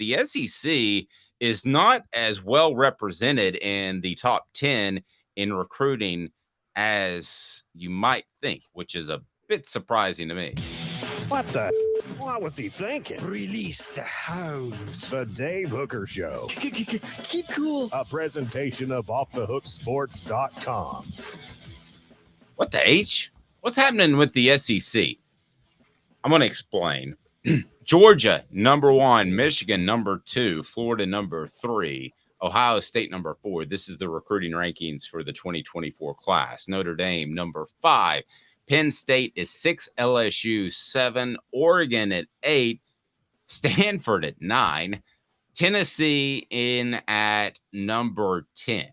the SEC is not as well represented in the top 10 in recruiting as you might think, which is a bit surprising to me. What the? What was he thinking? Release the hounds. The Dave Hooker Show. Keep cool. A presentation of OffTheHookSports.com. What the H? What's happening with the SEC? I'm going to explain. Georgia, number 1. Michigan, number 2. Florida, number 3. Ohio State, number 4. This is the recruiting rankings for the 2024 class. Notre Dame, number 5. Penn State is 6. LSU, 7. Oregon at 8. Stanford at 9. Tennessee in at number 10.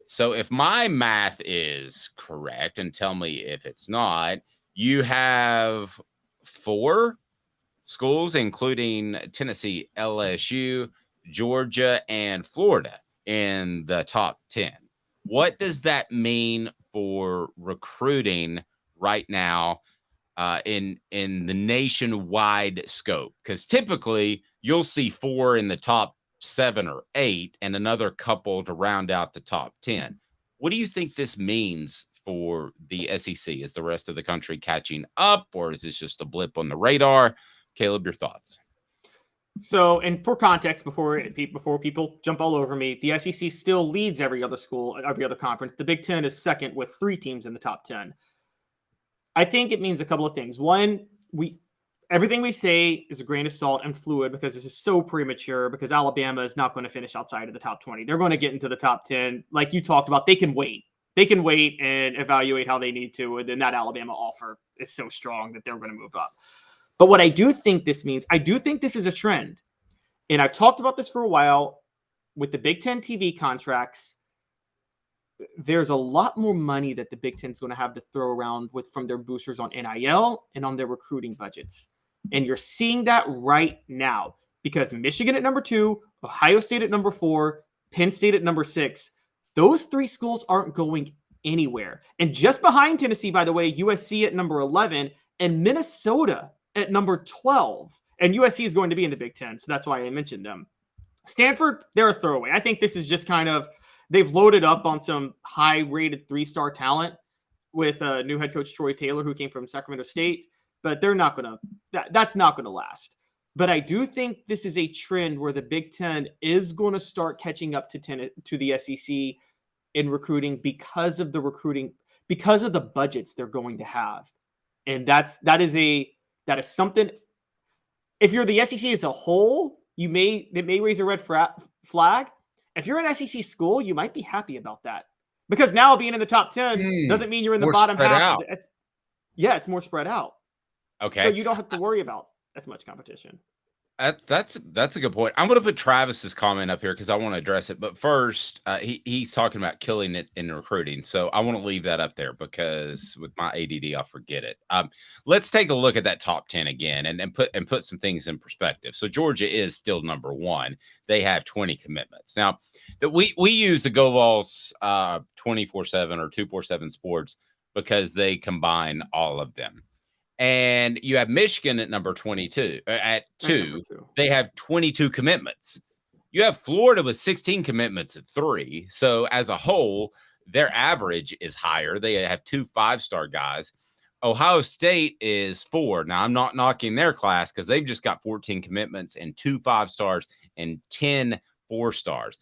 So if my math is correct, and tell me if it's not, you have 4 schools, including Tennessee, LSU, Georgia, and Florida in the top 10. What does that mean for recruiting right now in the nationwide scope? Because typically you'll see 4 in the top 7 or 8 and another couple to round out the top 10. What do you think this means for the SEC? Is the rest of the country catching up, or is this just a blip on the radar? Caleb, your thoughts. So, and for context, before people jump all over me, the SEC still leads every other school, every other conference. The Big Ten is second with 3 teams in the top 10. I think it means a couple of things. One, everything we say is a grain of salt and fluid because this is so premature, because Alabama is not going to finish outside of the top 20. They're going to get into the top 10. Like you talked about, they can wait. They can wait and evaluate how they need to. And then that Alabama offer is so strong that they're going to move up. But what I do think this means, I do think this is a trend. And I've talked about this for a while with the Big Ten TV contracts. There's a lot more money that the Big Ten is going to have to throw around with from their boosters on NIL and on their recruiting budgets. And you're seeing that right now because Michigan at number 2, Ohio State at number 4, Penn State at number 6. Those 3 schools aren't going anywhere. And just behind Tennessee, by the way, USC at number 11 and Minnesota at number 12. And USC is going to be in the Big Ten, so that's why I mentioned them. Stanford, they're a throwaway. I think this is just kind of, they've loaded up on some high-rated 3-star talent with new head coach Troy Taylor, who came from Sacramento State, but they're not going to, that's not going to last. But I do think this is a trend where the Big Ten is going to start catching up to the SEC in recruiting because of the budgets they're going to have. And that is something. If you're the SEC as a whole, it may raise a red flag. If you're an SEC school, you might be happy about that, because now being in the top 10 doesn't mean you're in the bottom half. Yeah, it's more spread out. Okay, so you don't have to worry about as much competition. That's a good point. I'm going to put Travis's comment up here because I want to address it. But first, he's talking about killing it in recruiting. So I want to leave that up there because with my ADD, I'll forget it. Let's take a look at that top 10 again and put some things in perspective. So Georgia is still number 1. They have 20 commitments. Now, we use the Go Vols 24/7 or 247 Sports because they combine all of them. And you have Michigan at number 22. At 2, they have 22 commitments. You have Florida with 16 commitments at 3. So as a whole, their average is higher. They have 2 5-star guys. Ohio State is 4. Now, I'm not knocking their class because they've just got 14 commitments and 2 5-stars and 10 4-stars.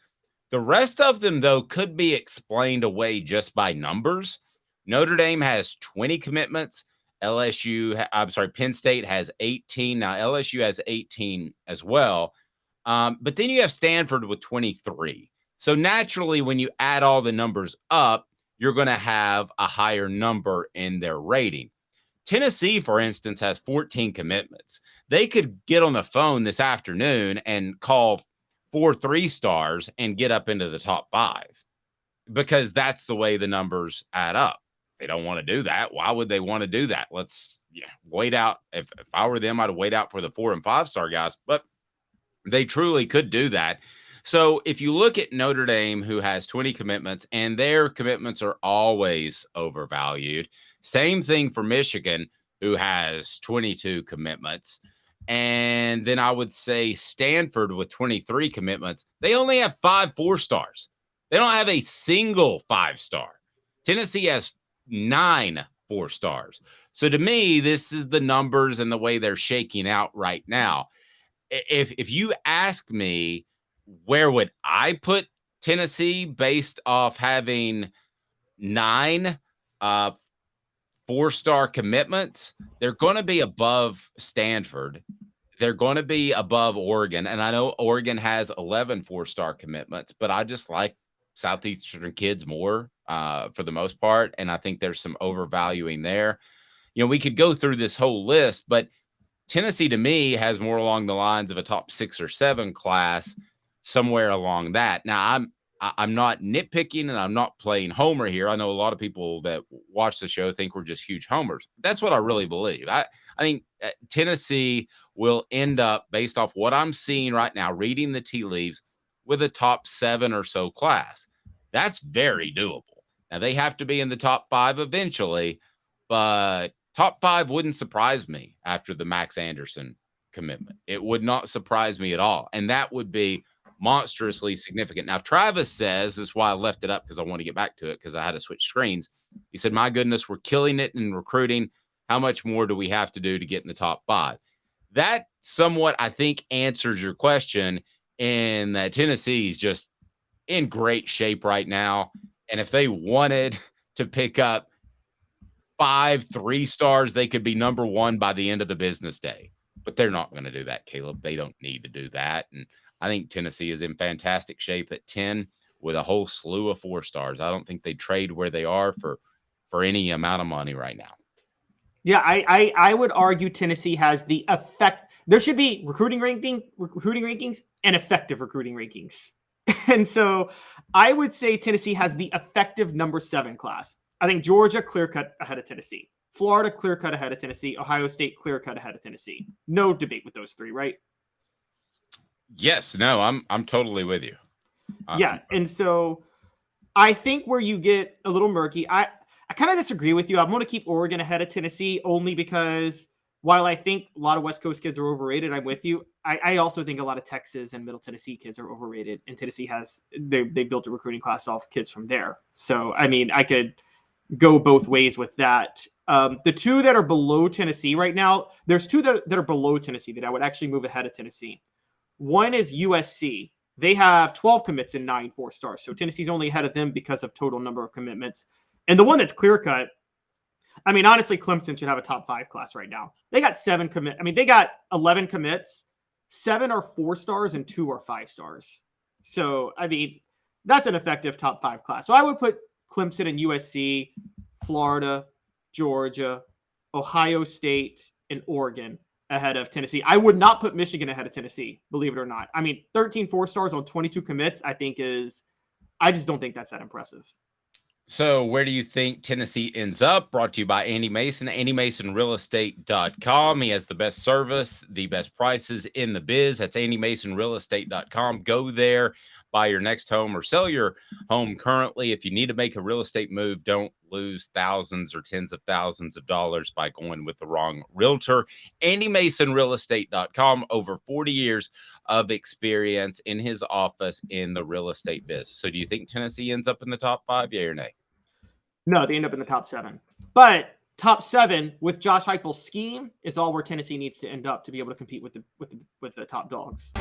The rest of them, though, could be explained away just by numbers. Notre Dame has 20 commitments. Penn State has 18. Now, LSU has 18 as well. But then you have Stanford with 23. So naturally, when you add all the numbers up, you're going to have a higher number in their rating. Tennessee, for instance, has 14 commitments. They could get on the phone this afternoon and call 4 3-stars and get up into the top 5 because that's the way the numbers add up. They don't want to do that. Why would they want to do that? Let's wait out. If I were them, I'd wait out for the 4 and 5-star guys, but they truly could do that. So if you look at Notre Dame, who has 20 commitments, and their commitments are always overvalued. Same thing for Michigan, who has 22 commitments. And then I would say Stanford with 23 commitments. They only have 5 4-stars. They don't have a single 5-star. Tennessee has 9 4-stars. So to me, this is the numbers and the way they're shaking out right now. If you ask me, where would I put Tennessee based off having 9 4-star commitments, they're going to be above Stanford. They're going to be above Oregon. And I know Oregon has 11 4-star commitments, but I just like Southeastern kids more for the most part. And I think there's some overvaluing there. You know, we could go through this whole list, but Tennessee to me has more along the lines of a top 6 or 7 class, somewhere along that. Now I'm not nitpicking and I'm not playing homer here. I know a lot of people that watch the show think we're just huge homers. That's what I really believe. I think Tennessee will end up, based off what I'm seeing right now, reading the tea leaves, with a top 7 or so class. That's very doable. Now they have to be in the top 5 eventually, but top 5 wouldn't surprise me after the Max Anderson commitment. It would not surprise me at all. And that would be monstrously significant. Now, Travis says, this is why I left it up, because I want to get back to it because I had to switch screens. He said, my goodness, we're killing it in recruiting. How much more do we have to do to get in the top 5? That somewhat, I think, answers your question in that Tennessee is just in great shape right now. And if they wanted to pick up 5 3-stars, they could be number 1 by the end of the business day. But they're not going to do that, Caleb. They don't need to do that. And I think Tennessee is in fantastic shape at 10 with a whole slew of 4-stars. I don't think they trade where they are for any amount of money right now. Yeah, I would argue Tennessee has the effect. There should be recruiting rankings and effective recruiting rankings. And so I would say Tennessee has the effective number 7 class. I think Georgia clear-cut ahead of Tennessee. Florida clear-cut ahead of Tennessee. Ohio State clear-cut ahead of Tennessee. No debate with those 3, right? Yes, no, I'm totally with you. Yeah, and so I think where you get a little murky, I kind of disagree with you. I'm going to keep Oregon ahead of Tennessee only because while I think a lot of West Coast kids are overrated, I'm with you. I also think a lot of Texas and Middle Tennessee kids are overrated, and Tennessee they built a recruiting class off kids from there. So, I mean, I could go both ways with that. The 2 that are below Tennessee right now, there's 2 that are below Tennessee that I would actually move ahead of Tennessee. One is USC. They have 12 commits and 9 4-stars. So Tennessee's only ahead of them because of total number of commitments. And the one that's clear-cut, I mean, honestly, Clemson should have a top 5 class right now. They got 7 commits. I mean, they got 11 commits. 7 are 4-stars and 2 are 5-stars. So, I mean, that's an effective top 5 class. So I would put Clemson and USC, Florida, Georgia, Ohio State, and Oregon ahead of Tennessee. I would not put Michigan ahead of Tennessee, believe it or not. I mean, 13 4-stars on 22 commits, I just don't think that's that impressive. So where do you think Tennessee ends up? Brought to you by Andy Mason, AndyMasonRealEstate.com. He has the best service, the best prices in the biz. That's AndyMasonRealEstate.com. Go there, buy your next home or sell your home currently. If you need to make a real estate move, don't lose thousands or tens of thousands of dollars by going with the wrong realtor. AndyMasonRealEstate.com, over 40 years of experience in his office in the real estate biz. So do you think Tennessee ends up in the top 5, yay or nay? No, they end up in the top 7. But top 7 with Josh Heupel's scheme is all where Tennessee needs to end up to be able to compete with the top dogs.